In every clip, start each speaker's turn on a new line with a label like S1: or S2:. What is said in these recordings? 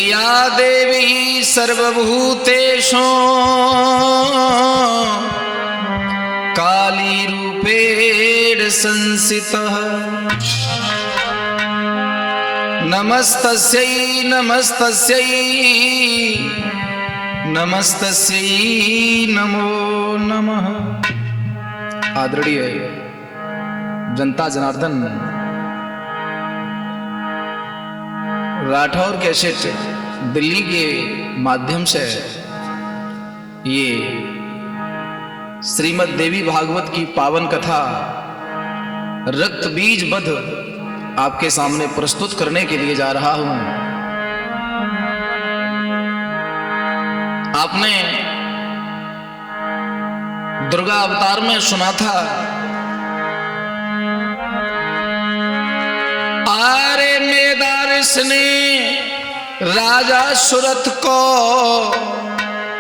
S1: या देवी सर्वभूतेषु काली रूपेण संस्थितः नमस्तस्यै नमस्तस्यै नमस्तस्यै नमो नमः। आदरणीय जनता जनार्दन, राठौर कैसेट दिल्ली के माध्यम से ये श्रीमद् देवी भागवत की पावन कथा रक्त बीज वध आपके सामने प्रस्तुत करने के लिए जा रहा हूं। आपने दुर्गा अवतार में सुना था, आरे मेदारिस ने राजा सुरथ को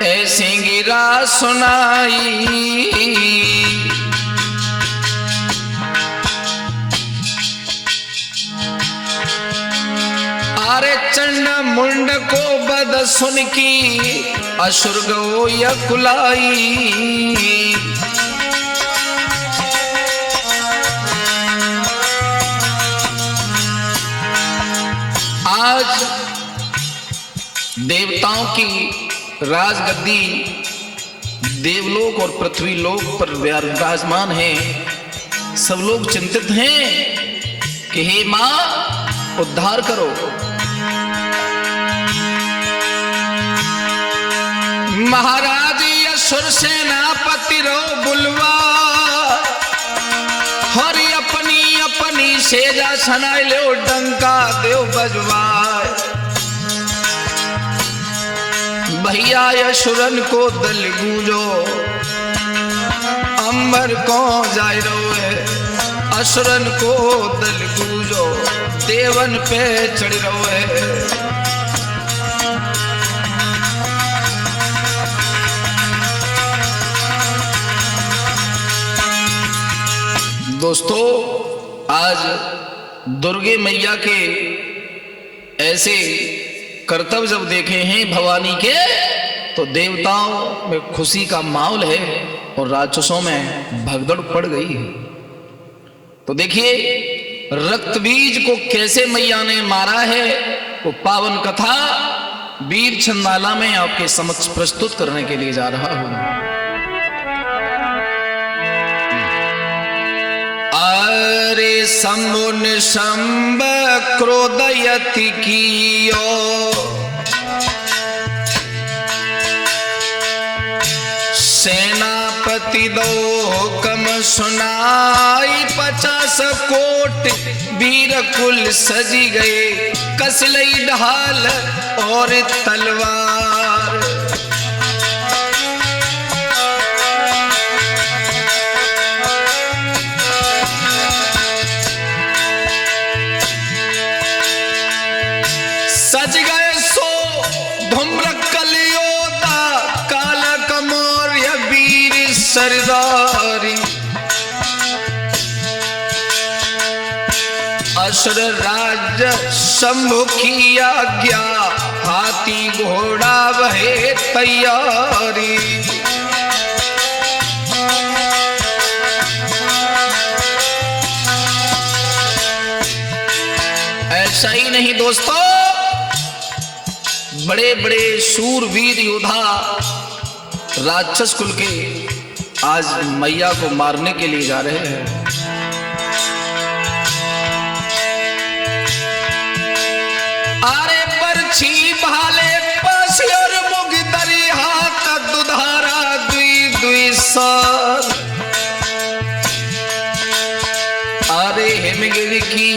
S1: ऐसी गिरा सुनाई, आरे चंड मुंड को बद सुन की असुर गो यकुलाई। आज देवताओं की राजगद्दी देवलोक और पृथ्वी लोक पर विराजमान है। सब लोग चिंतित हैं कि हे मां उद्धार करो। महाराज असुर सेनापति रो बुलवा हरि अपनी अपनी सेजा सनाई लो डंका देव बजवाए। भैया असुरन को दल गूंजो अंबर को जाय रोए, असुरन को दल गूंजो देवन पे चढ़ रोए। दोस्तों, आज दुर्गे मैया के ऐसे कर्तव्य जब देखे हैं भवानी के, तो देवताओं में खुशी का माहौल है और राक्षसों में भगदड़ पड़ गई है। तो देखिए रक्त बीज को कैसे मैया ने मारा है, वो पावन कथा वीर छंदमाला में आपके समक्ष प्रस्तुत करने के लिए जा रहा हूं। अरे शंभु निशंब क्रोधयति कियो, सेनापति दो कम सुनाई, 50 कोट वीर कुल सजी गए, कसलई ढाल और तलवार। सज गए सो धूम्र कलियोदा, काला कमौर्य वीर सरदारी। असुर राज शंभु की आज्ञा, हाथी घोड़ा वहे तैयारी। ऐसा ही नहीं दोस्तों, बड़े बड़े शूरवीर योद्धा राक्षस कुल के आज मैया को मारने के लिए जा रहे हैं। आरे बरछी भाले पासी और मुग दरिया का दुधारा दुई दुई साल। आरे हिमगिरी की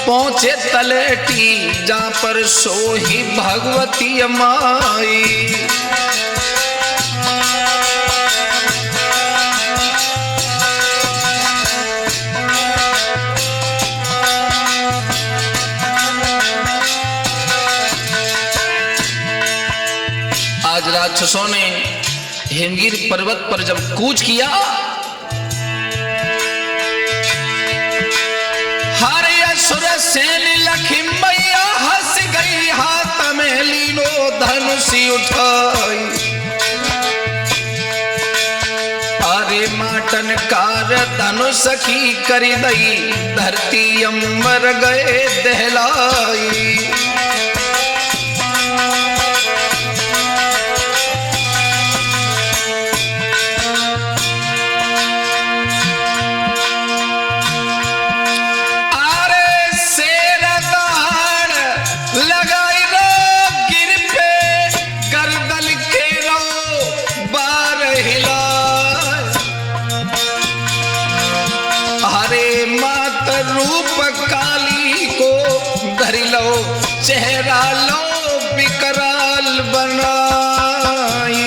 S1: पहुंचे तलेटी, जहां पर सोही भगवती माई। आज राक्षसों ने हिमगिर पर्वत पर जब कूच किया, हरे असुर सेन लखी मैया हंस गई, हाथ में धनुषी उठाई। अरे माटन कार धनुष की करी दई, धरती अंबर गए दहलाई। चेहरा लो विकराल बनाई।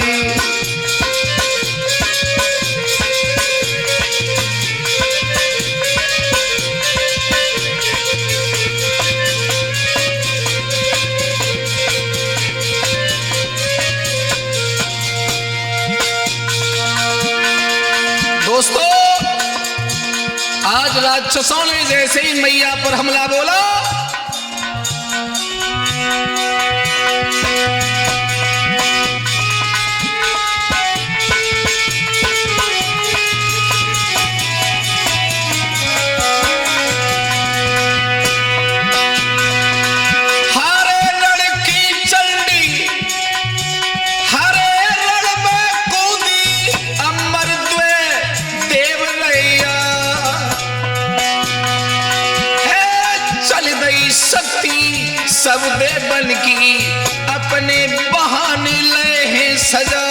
S1: दोस्तों, आज राक्षसों ने जैसे ही मैया पर हमला बोला, सब दे बन की अपने बहाने ले हैं सजाई।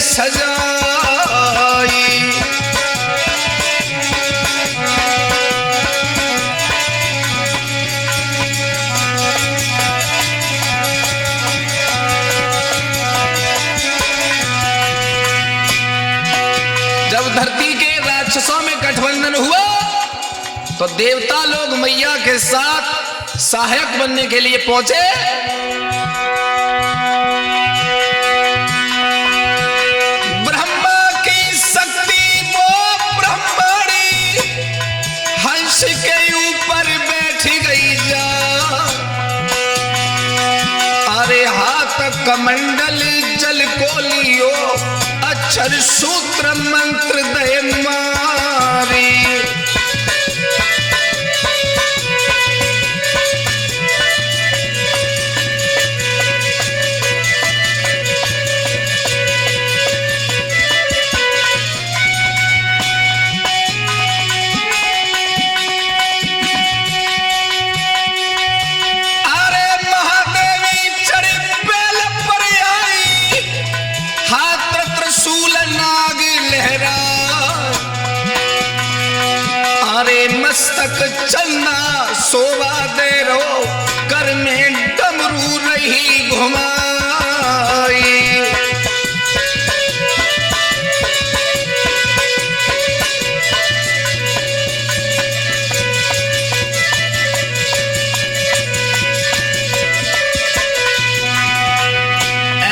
S1: सजाई। जब धरती के राक्षसों में गठबंधन हुआ तो देवता लोग मैया के साथ सहायक बनने के लिए पहुंचे। के ऊपर बैठी गई जा, अरे हाथ कमंडल जल को लियो, अक्षर सूत्र मंत्र दे मारी। मस्तक चंदा सोवा दे रो, कर में डमरू रही घुमाई।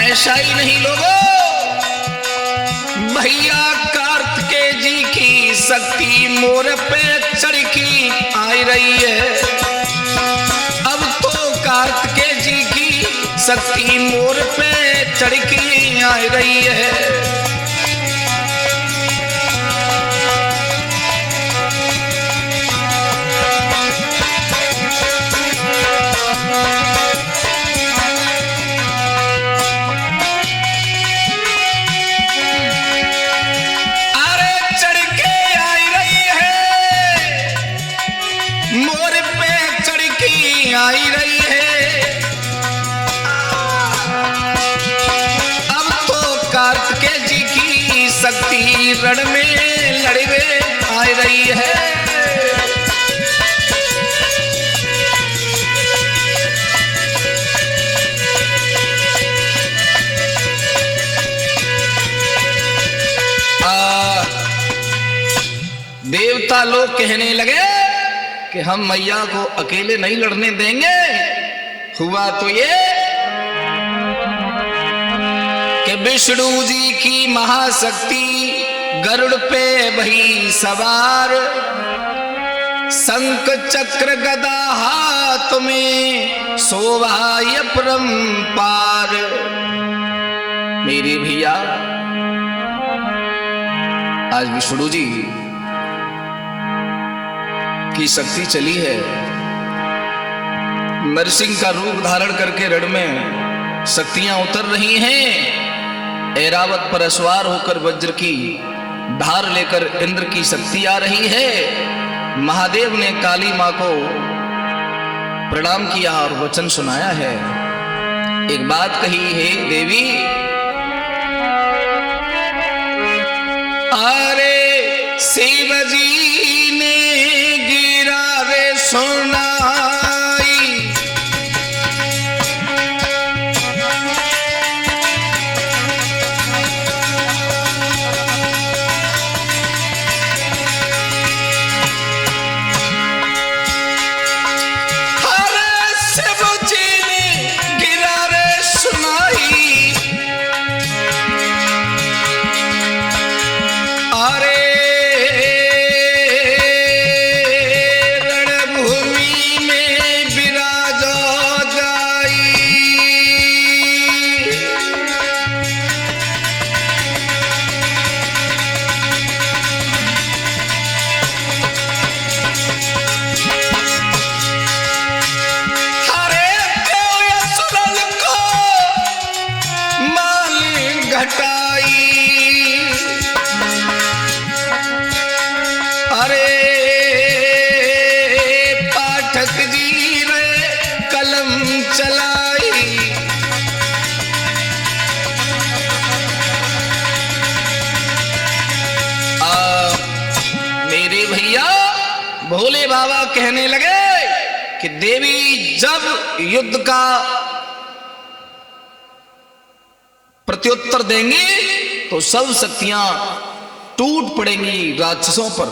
S1: ऐसा ही नहीं लोगों, भैया कार्तिकेय जी की शक्ति मोर पे चढ़की आई रही है। अब तो कार्तिकेय जी की शक्ति मोर पे चढ़की आई रही है। आई रही है, अब तो कार्तिकेय जी की शक्ति रण में लड़वे आ रही है। देवता लोग कहने लगे कि हम मैया को अकेले नहीं लड़ने देंगे। हुआ तो ये कि विष्णु जी की महाशक्ति गरुड़ पे भई सवार, शंख चक्र गदा हाथ में शोभाय परंपार। मेरे भैया आज विष्णु जी की शक्ति चली है, नरसिंह का रूप धारण करके रण में शक्तियां उतर रही हैं। ऐरावत पर सवार होकर वज्र की धार लेकर इंद्र की शक्ति आ रही है। महादेव ने काली मां को प्रणाम किया और वचन सुनाया है। एक बात कही है देवी, अरे शिव जी ने गिरा रे सुनाई, अरे शिव जी ने गिरा रे सुनाई, अरे भोले बाबा कहने लगे कि देवी जब युद्ध का प्रत्युत्तर देंगी तो सब शक्तियां टूट पड़ेंगी राक्षसों पर।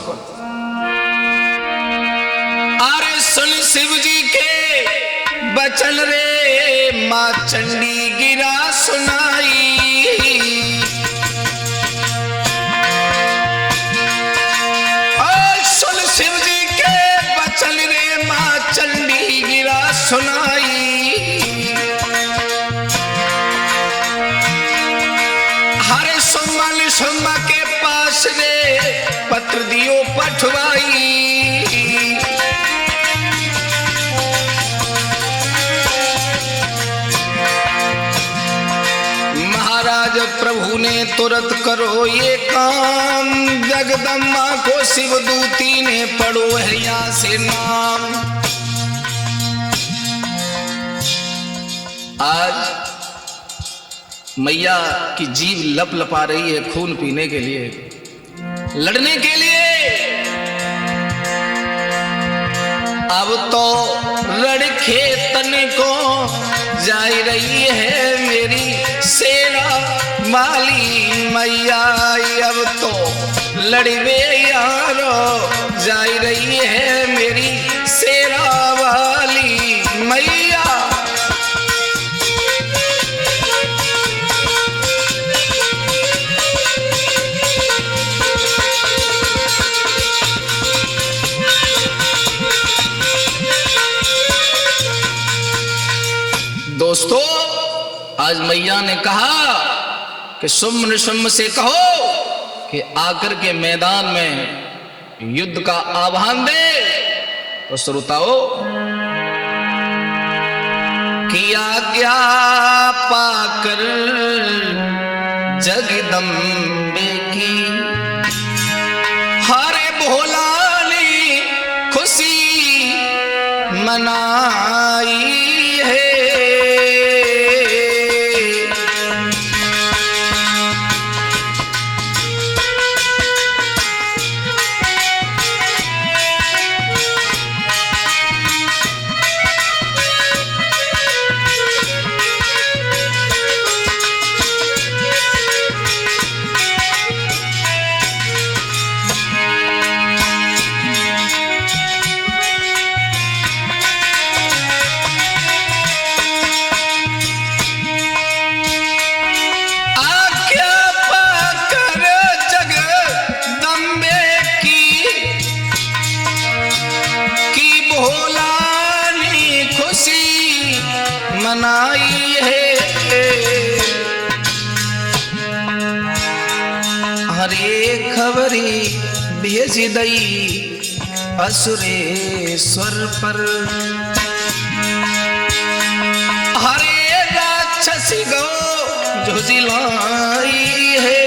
S1: अरे सुन शिव जी के बचन रे, मां चंडी गिरा सुनाई, चल रे मां चंडी गिरा सुनाई। हरे सोमल सोमा के पास रे पत्र दियो पठवाई, महाराज प्रभु ने तुरंत करो ये काम, जगदम्बा को शिवदूती ने पढ़ो है यहाँ से नाम। आज मैया की जीभ लप लपा रही है खून पीने के लिए, लड़ने के लिए। अब तो रण खेतन को जा रही है मेरी सेना माली मैया, अब तो लड़वे यारो जा रही है मेरी सेना वाली मैया। दोस्तों, आज मैया ने कहा कि सुम्न सुम्न से कहो कि आकर के मैदान में युद्ध का आह्वान दे। तो श्रोताओ, कि आज्ञा पाकर जगदम्बे की हरे भोला ने खुशी मनाई है। हरे खबरी भेज दई असुरेश्वर पर। हरे राक्षसी गो झुझिलाई है।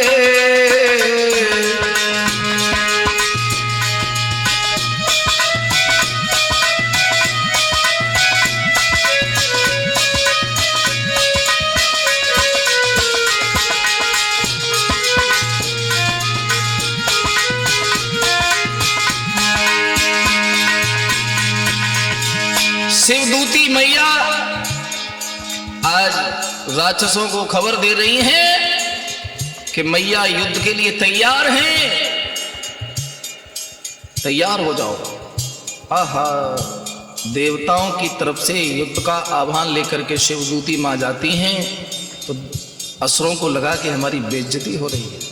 S1: शिवदूती मैया आज राक्षसों को खबर दे रही हैं कि मैया युद्ध के लिए तैयार हैं, तैयार हो जाओ। आहा, देवताओं की तरफ से युद्ध का आह्वान लेकर के शिवदूती मां जाती हैं तो असुरों को लगा कि हमारी बेइज्जती हो रही है।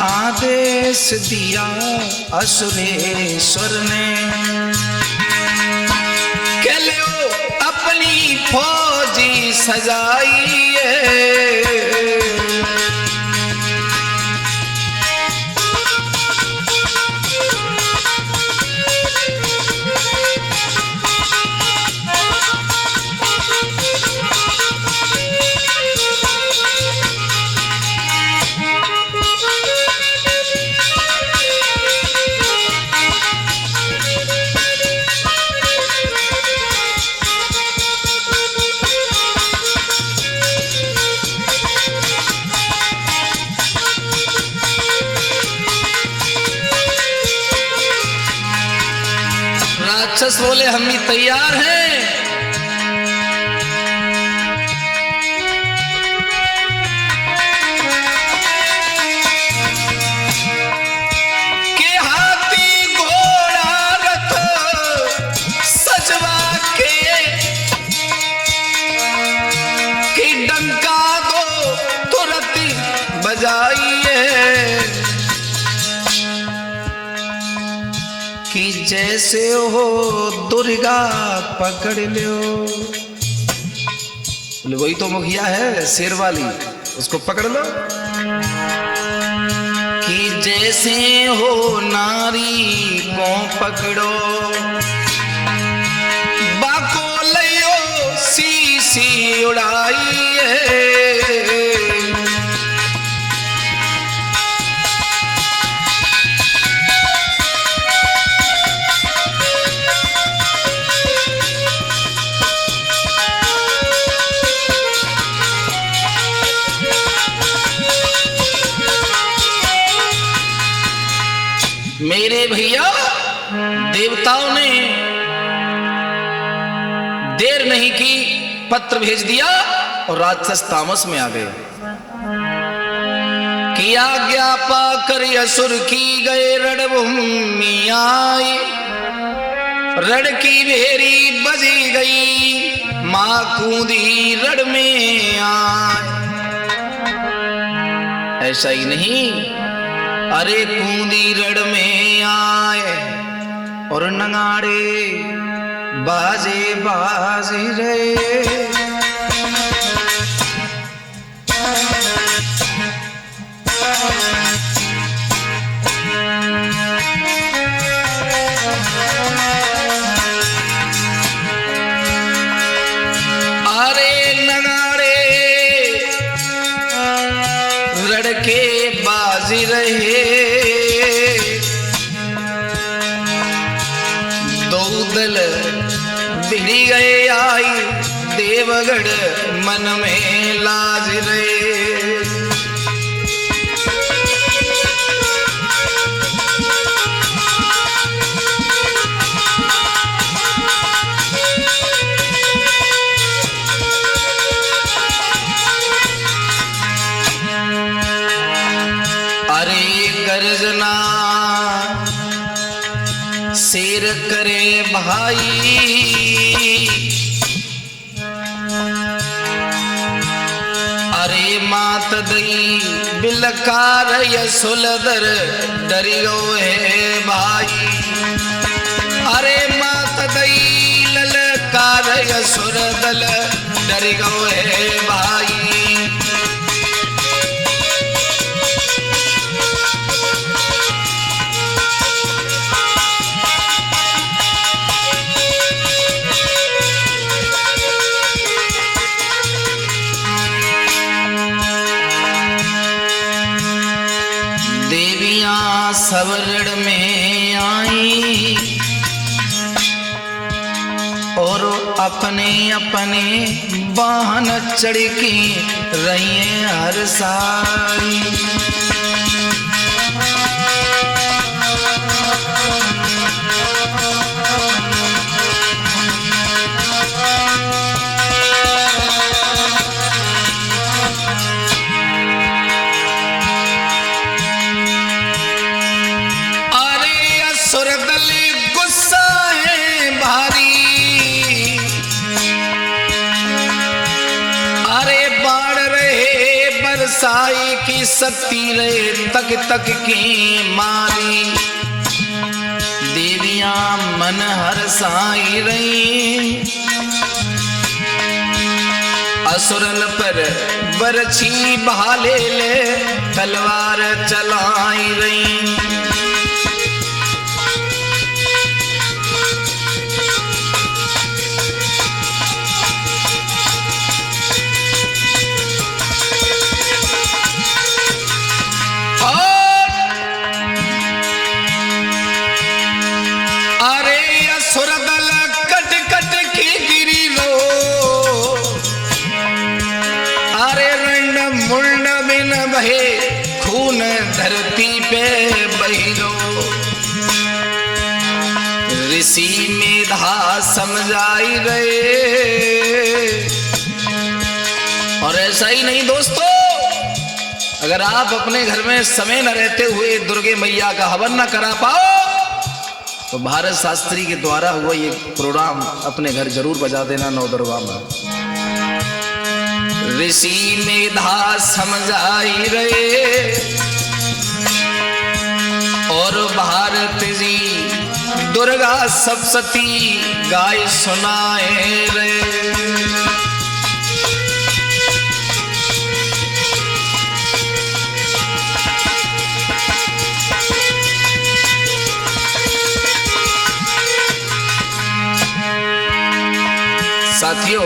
S1: आदेश दिया असुरेश्वर ने के लो अपनी फौजी सजाइए। राक्षस बोले हम भी तैयार हैं। कि हाथी घोड़ा रथ सजवा के कि डंका दो तुरंत बजाइए। कि जैसे हो दुर्गा पकड़ लो। बोले वही तो मुखिया है शेर वाली, उसको पकड़ लो। कि जैसे हो नारी को पकड़ो, बाको लियो शीशी उड़ाइए। मेरे भैया देवताओं ने देर नहीं की, पत्र भेज दिया और राक्षस तामस में आ गए। कि आज्ञा पाकर असुर की गए रणभूमि आई। रण की भेरी बजी गई, मां कूदी रण में आए। ऐसा ही नहीं, अरे कूदी रण में आए और नगाड़े बाजे बाजी रहे। अरे नगाड़े रण के बाजी रहे। दो दल बिगड़ी गए आई, देवगढ़ मन में लाज रहे। गर्जना शेर करे भाई, अरे मात दई बिलकार यसुलदर डरी गो है भाई, अरे मात दई ललकार यसुरदल डरी गो है भाई। देवियां सवरण में आई और अपने अपने वाहन चढ़ के रही हर साई। साई की शक्ति रे तक तक की मारी, देवियां मन हर साई रही, असुरन पर बरछी भाले ले तलवार चलाई रही। खून धरती पे बहिरो, ऋषि मेधा समझाई गए। और ऐसा ही नहीं दोस्तों, अगर आप अपने घर में समय न रहते हुए दुर्गे मैया का हवन न करा पाओ तो भारत शास्त्री के द्वारा हुआ ये प्रोग्राम अपने घर जरूर बजा देना नवदुर्गा में। ऋषि मेधा समझाई रहे और भारत जी दुर्गा सप्तशती गाय सुनाए रहे। साथियों,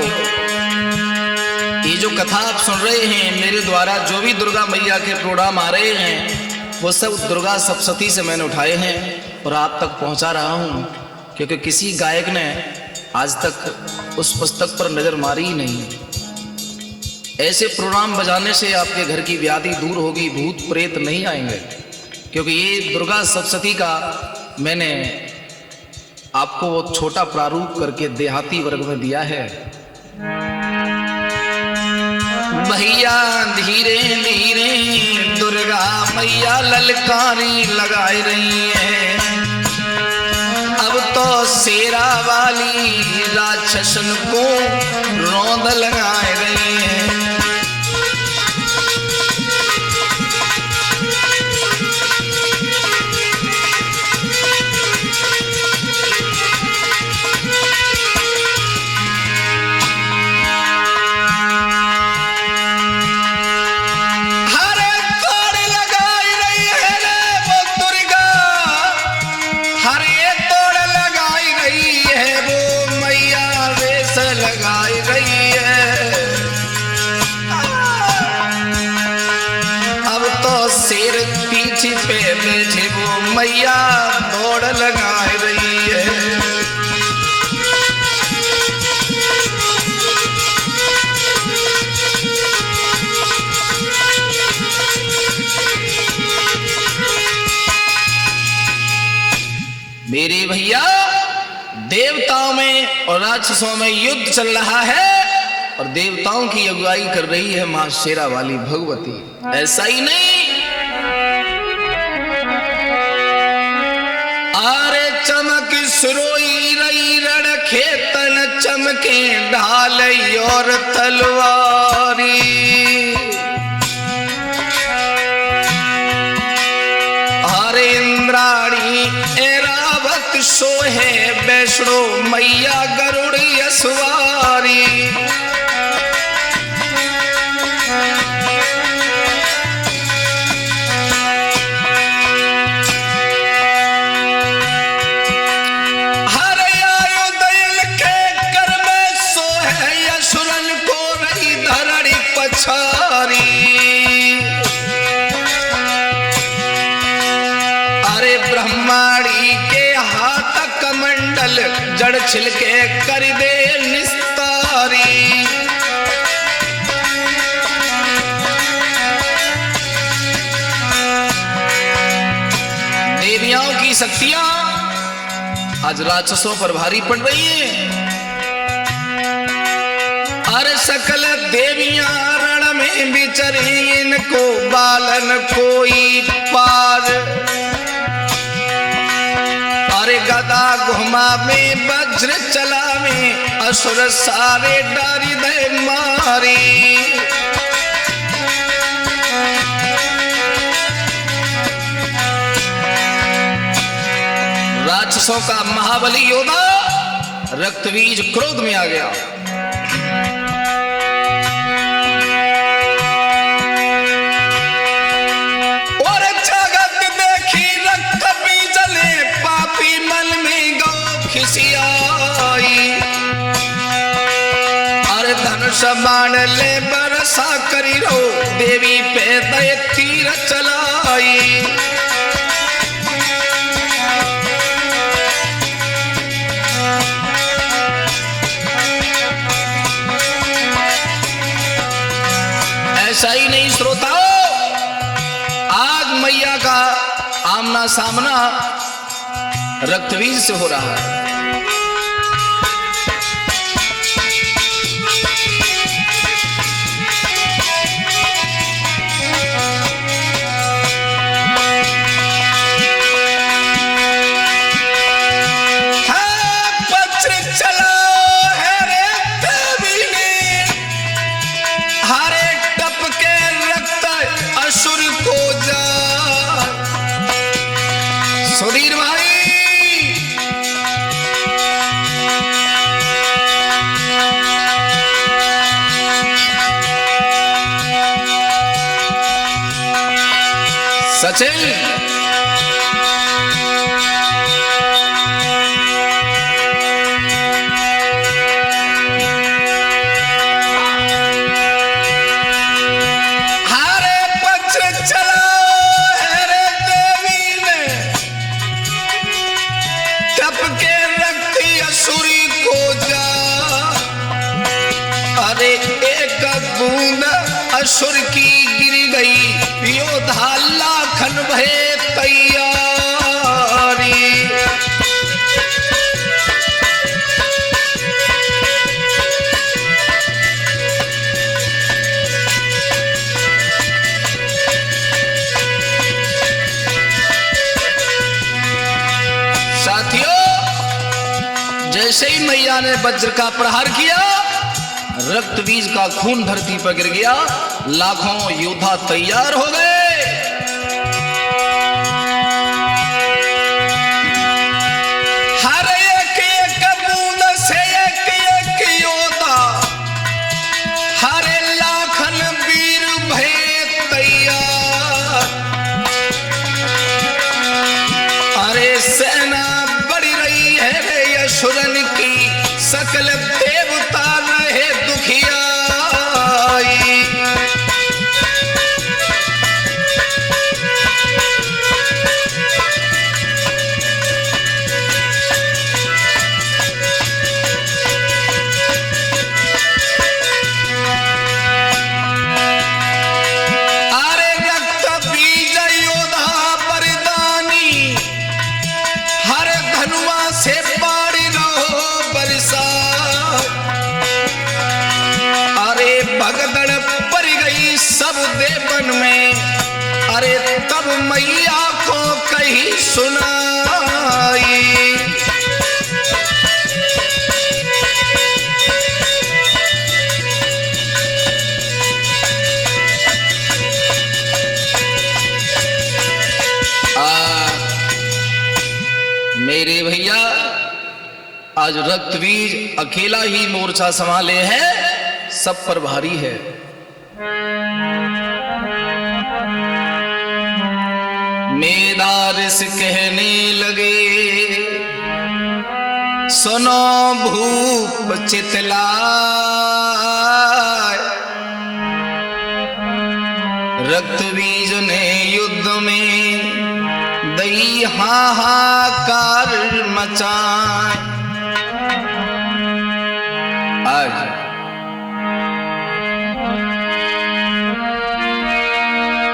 S1: ये जो कथा आप सुन रहे हैं, मेरे द्वारा जो भी दुर्गा मैया के प्रोग्राम आ रहे हैं वो सब दुर्गा सप्तशती से मैंने उठाए हैं और आप तक पहुंचा रहा हूं, क्योंकि किसी गायक ने आज तक उस पुस्तक पर नजर मारी ही नहीं। ऐसे प्रोग्राम बजाने से आपके घर की व्याधि दूर होगी, भूत प्रेत नहीं आएंगे, क्योंकि ये दुर्गा सप्तशती का मैंने आपको वो छोटा प्रारूप करके देहाती वर्ग में दिया है। भैया धीरे धीरे दुर्गा मैया ललकारी लगाए रही है, अब तो शेरा वाली राक्षसन को रौंद लगाए रही है। मैया दौड़ लगाए रही है। मेरे भैया, देवताओं में और राक्षसों में युद्ध चल रहा है और देवताओं की अगुवाई कर रही है मां शेरा वाली भगवती। ऐसा ही नहीं, अरे चमक सुरोई रई रण खेतन चमके ढाल और तलवारी। हरे इंद्राणी एरावत सोहे वैष्णो मैया गरुड़ सवारी। अरे ब्रह्माणी के हाथ कमंडल जड़ छिलके कर दे निस्तारी। देवियों की शक्तियां आज राक्षसों पर भारी पड़ रही है। अरे सकल देवियां रण में बिचरी इनको बालन कोई पार। अरे गदा घुमा में वज्र चला में असुर सारे डारी दे मारी। राक्षसों का महाबली योद्धा रक्तबीज क्रोध में आ गया। अरे धनुष बाण ले बरसा करी रो देवी पे दय तीर चलाई। ऐसा ही नहीं श्रोताओ, आज मैया का आमना सामना रक्तबीज से हो रहा है। सुधीर भाई सचिन असुर की गिर गई योद्धा लाखन भये तैयारी। साथियों, जैसे ही मैया ने वज्र का प्रहार किया, रक्तबीज का खून धरती पर गिर गया। लाखों योद्धा तैयार हो गए। हर एक एक बूंद से एक एक योद्धा, हर लाखन वीर भये तैयार। अरे सेना बढ़ रही है रे असुरन की, सकल देवता रहे दुखिया। भगदड़ पड़ गई सब देवन में। अरे तब मैया को कही सुनाई। मेरे भैया आज रक्तबीज अकेला ही मोर्चा संभाले है, सब पर भारी है। मेदारिस कहने लगे सुनो भूप चितलाय, रक्तबीज ने युद्ध में दई हाहाकार मचाए। आज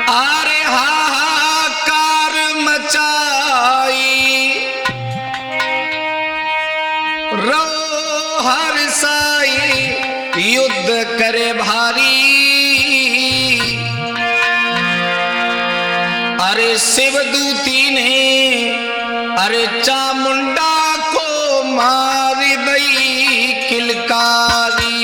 S1: आरे हाहाकार मचाई, रो हर साई युद्ध करे भारी। अरे शिवदूती ने अरे चामुंडा को मार दई किलकारी।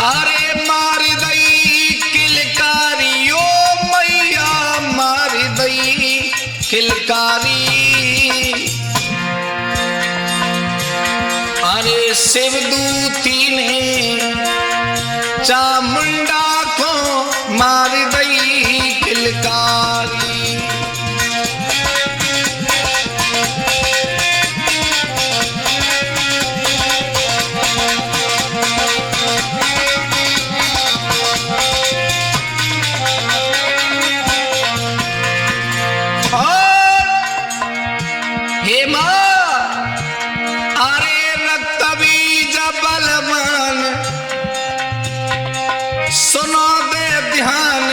S1: अरे मार दई किलकारी, ओ मैया मार दई किलकारी। अरे शिवदूती ने चामुंडा को मार दई किलकारी। हे मां सुनो दे ध्यान,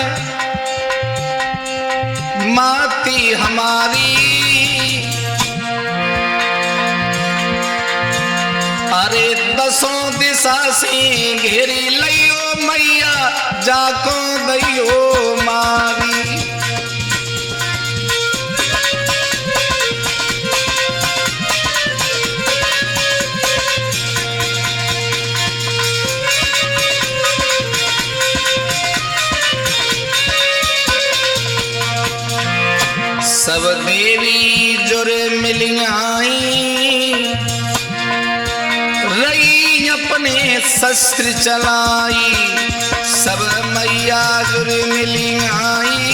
S1: माती हमारी। अरे दसों दिशा से घेरी लियो मैया, जाको दइयो मारी। सब देवी जुर मिलियाई, रही अपने शस्त्र चलाई। सब मैया जुर मिलियाई,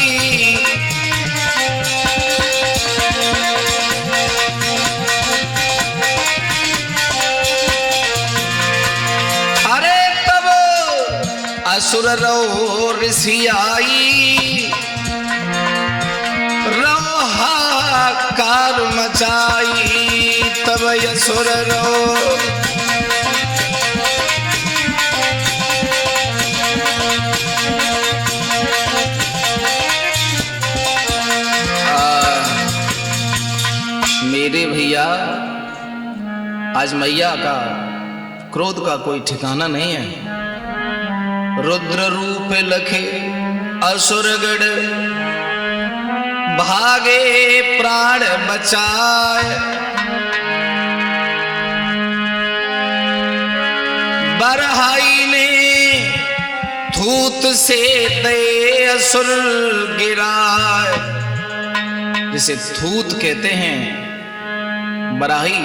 S1: अरे तब असुर रो ऋषि आई, कार मचाई। तब असुर रो मेरे भैया आज मैया का क्रोध का कोई ठिकाना नहीं है। रुद्र रूप लखे असुरगढ़, भागे प्राण बचाए। बरहाई ने थूत से दे असुर गिराए। जिसे थूत कहते हैं, बराही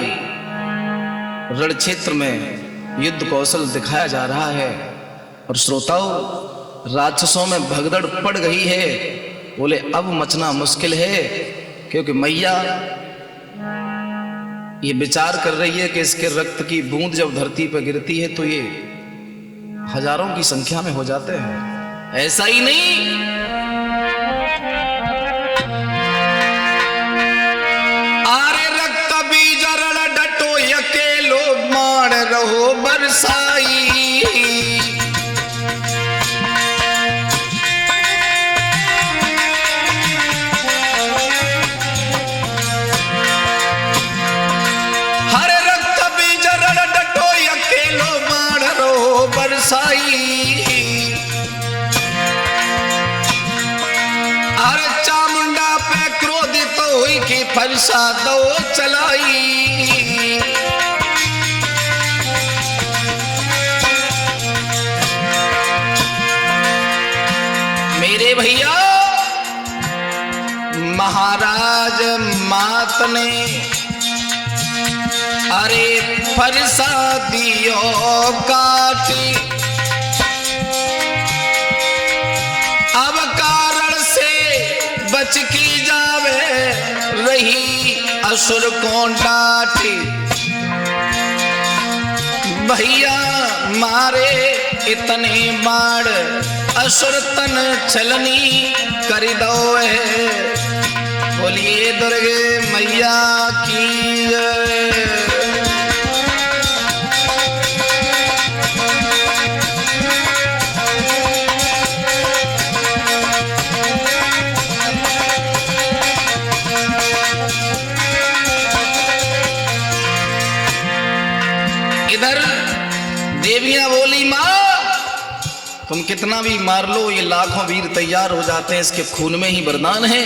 S1: रण क्षेत्र में युद्ध कौशल दिखाया जा रहा है। और श्रोताओं, राक्षसों में भगदड़ पड़ गई है। बोले अब मचना मुश्किल है, क्योंकि मैया ये विचार कर रही है कि इसके रक्त की बूंद जब धरती पर गिरती है तो ये हजारों की संख्या में हो जाते हैं। ऐसा ही नहीं, आरे रक्त बीज रण डटो अकेलो मार रहो बरसाई। बरसाई। अरे चामुंडा पे क्रोधित हुई कि फरसा दो चलाई। मेरे भैया महाराज मात ने अरे फरसा दियो काटी। अब कारण से बच की जावे रही असुर को डांटी। भैया मारे इतने बाण असुर तन छलनी कर दो है। बोलिए दुर्गे मैया की जय। इधर देवियां बोली मां तुम कितना भी मार लो ये लाखों वीर तैयार हो जाते हैं, इसके खून में ही वरदान है।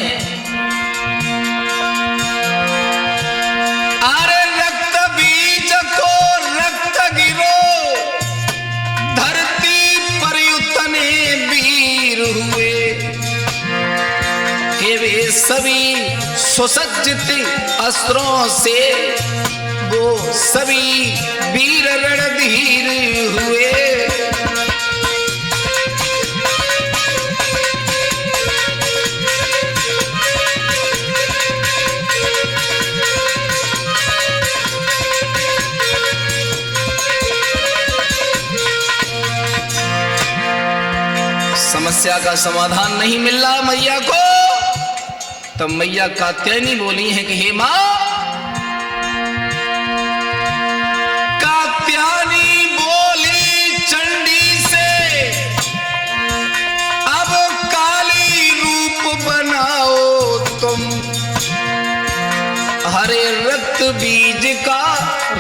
S1: अरे रक्त बीज को रक्त गिरो धरती पर उतने वीर हुए कि वे सभी सुसज्जित अस्त्रों से वो सभी वीर रणधीर हुए। समस्या का समाधान नहीं मिल रहा मैया को, तब मैया कात्यायनी बोली है कि हे मां, कात्यायनी बोली चंडी से अब काली रूप बनाओ तुम। हरे रक्त बीज का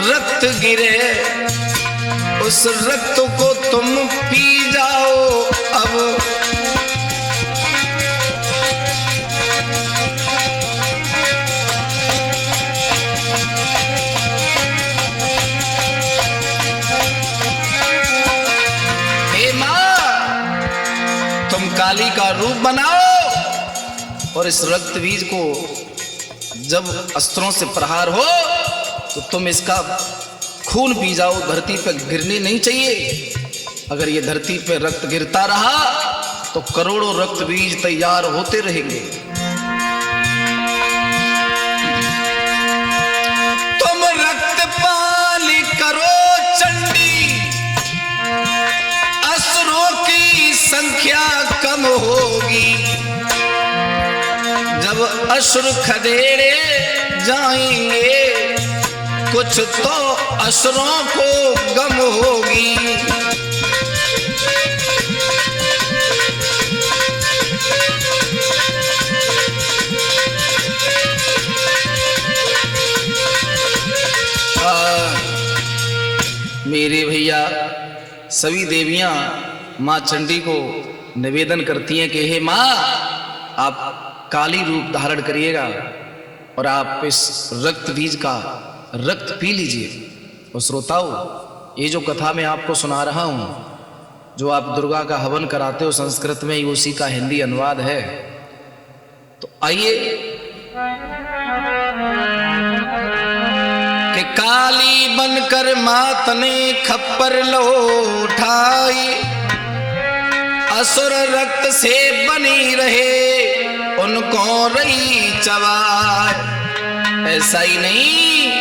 S1: रक्त गिरे उस रक्त को तुम पी जाओ। अब हे मां तुम काली का रूप बनाओ और इस रक्त बीज को जब अस्त्रों से प्रहार हो तो तुम इसका खून पी जाओ। धरती पर गिरनी नहीं चाहिए। अगर ये धरती पे रक्त गिरता रहा तो करोड़ों रक्त बीज तैयार होते रहेंगे। तुम रक्तपान करो चंडी, असुरों की संख्या कम होगी। जब असुर खदेड़े जाएंगे कुछ तो असुरों को गम होगी। मेरे भैया सभी देवियां मां चंडी को निवेदन करती हैं कि हे मां आप काली रूप धारण करिएगा और आप इस रक्त बीज का रक्त पी लीजिए। और श्रोताओं, ये जो कथा मैं आपको सुना रहा हूं, जो आप दुर्गा का हवन कराते हो संस्कृत में, उसी का हिंदी अनुवाद है। तो आइए कि काली बनकर मात ने खप्पर लो उठाई, असुर रक्त से बनी रहे उनको रही चबाए। ऐसा ही नहीं,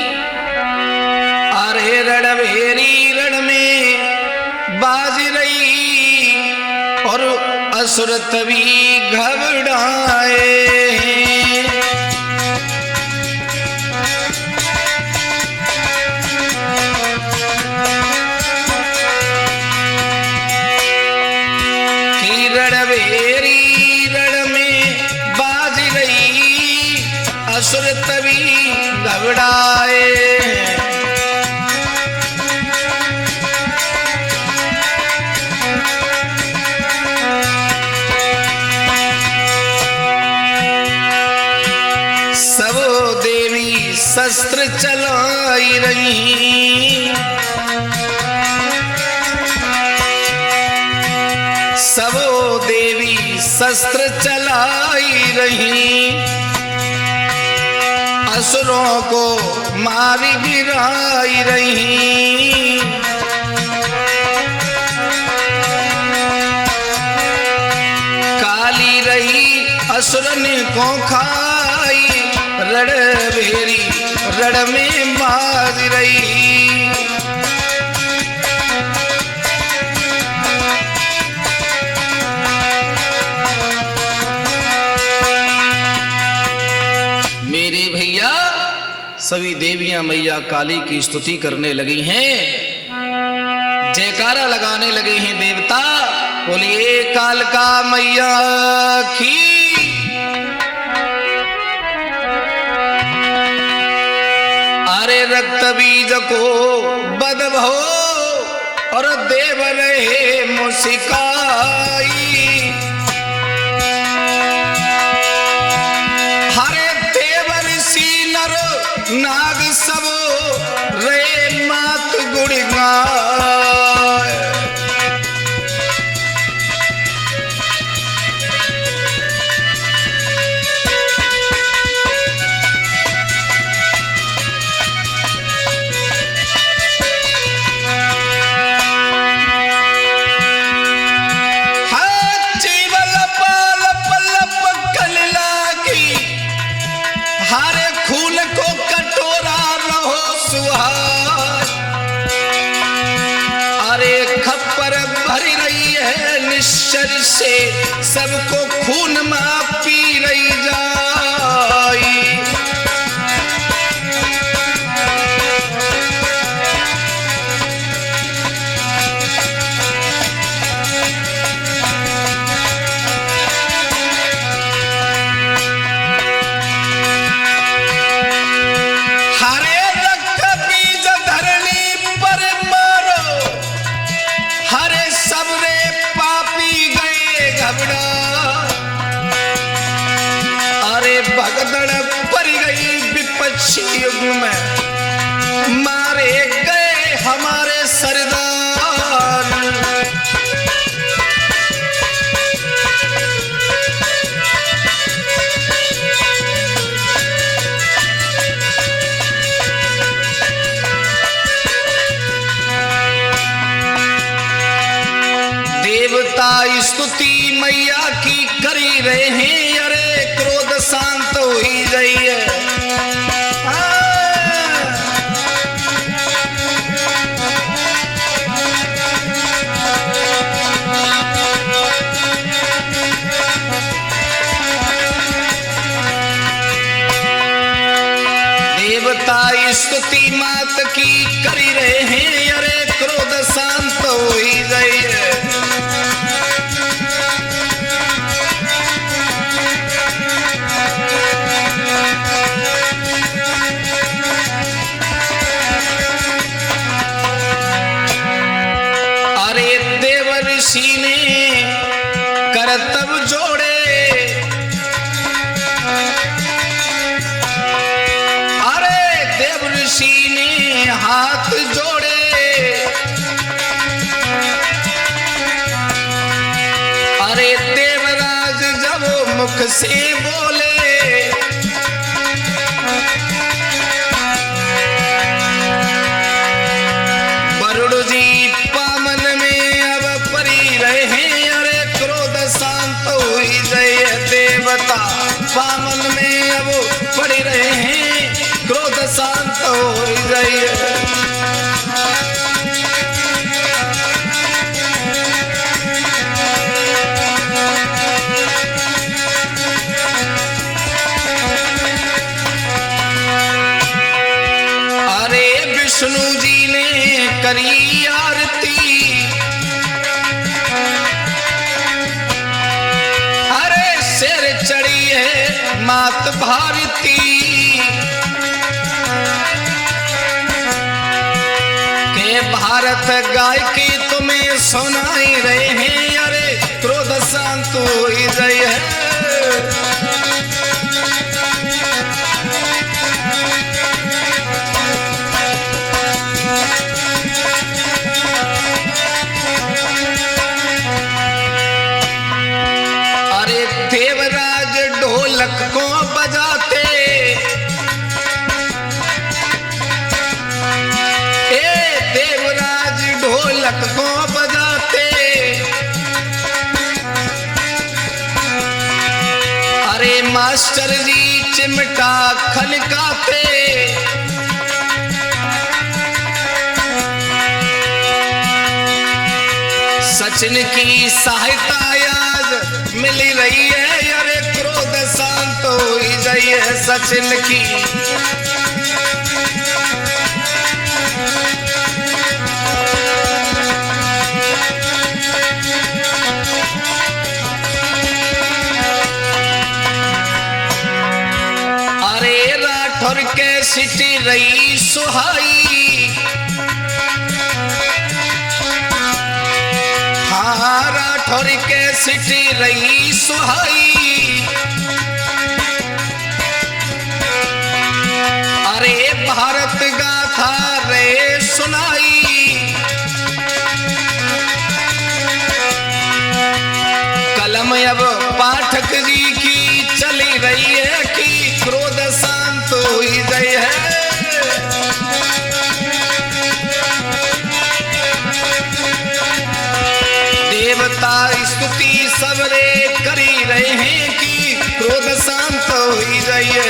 S1: अरे रणभेरी रण में बाज रही और असुर तभी घबराए। रणभेरी रण में बाज रही असुर तभी घबराए। शस्त्र चलाई रही, सबो देवी शस्त्र चलाई रही, असुरों को मारी गिराई रही। काली रही असुरन को खाई, रण भेरी रण में बाज रही। मेरे भैया सभी देवियां मैया काली की स्तुति करने लगी हैं, जयकारा लगाने लगे हैं देवता, बोलिए कालका मैया की। अरे रक्त बीज को बद भो और देव रहे मुस्काई, हरे देव ऋषि नर नाग सब रे मात गुण गाय। भरी रही है निश्चर से, सबको खून में पी रही जाई। हरे रक्त बीज धरनी पर मारो, हरे सबरे पापी गए घबरा। अरे भगदड़ पर गई विपक्षी युग में, मारे गए हमारे सरदार। देवता स्तुति मैया की करी रहे हैं, अरे क्रोध शांत हो ही गई है। देवता स्तुति मात की करी रहे हैं, अरे क्रोध शांत हो ही गई है। ऋषि ने करतब जोड़े, अरे देव ऋषि ने हाथ जोड़े, अरे देवराज जब मुख से बोले, वरुण जी पामन में अब परी रहे हैं, अरे क्रोध शांत हो ही गए। देवता पामन में अब पड़ी रहे हैं, क्रोध शांत हो ही गए। अरे विष्णु जी ने करी आरती, अरे सिर चढ़ी है मात भारती, के भारत गाय की तुम्हें सुनाई रहे हैं, अरे क्रोध शांत हो ही गई है। ढोलक को बजाते, अरे मास्टर जी चिमटा खनकाते, सचिन की सहायता आज मिली रही है, अरे क्रोध शांत हो ही जाइए सचिन की। अरे राठौर के सिटी रही सुहाई, राठौर के सिटी रही सुहाई, अरे भारत गाथा रे सुनाई, कलम अब पाठक जी की चली रही है कि क्रोध शांत हो ही गई है। देवता स्तुति सबरे करी रहे हैं कि क्रोध शांत हो ही जाइए।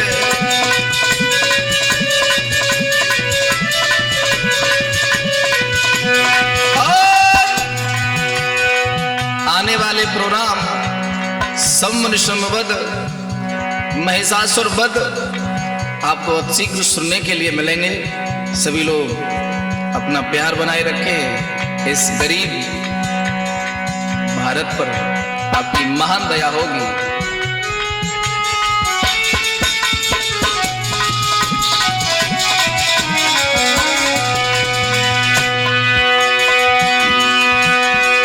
S1: आने वाले प्रोग्राम समवध महिषासुर वध आपको शीघ्र सुनने के लिए मिलेंगे। सभी लोग अपना प्यार बनाए रखें। इस गरीब भारत पर आपकी महान दया होगी।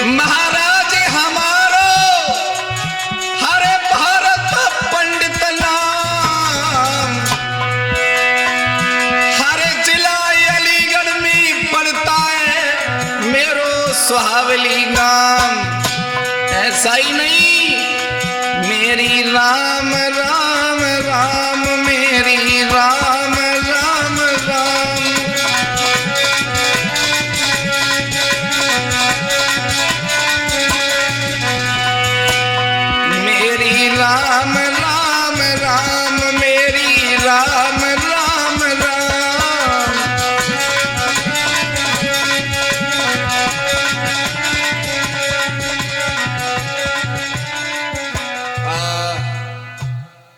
S1: महाराज हमारो हरे भारत पंडित नाम, हरे जिला अलीगढ़ में पड़ता है मेरो सुहावली नाम। ऐसा ही नहीं मेरी राम राम राम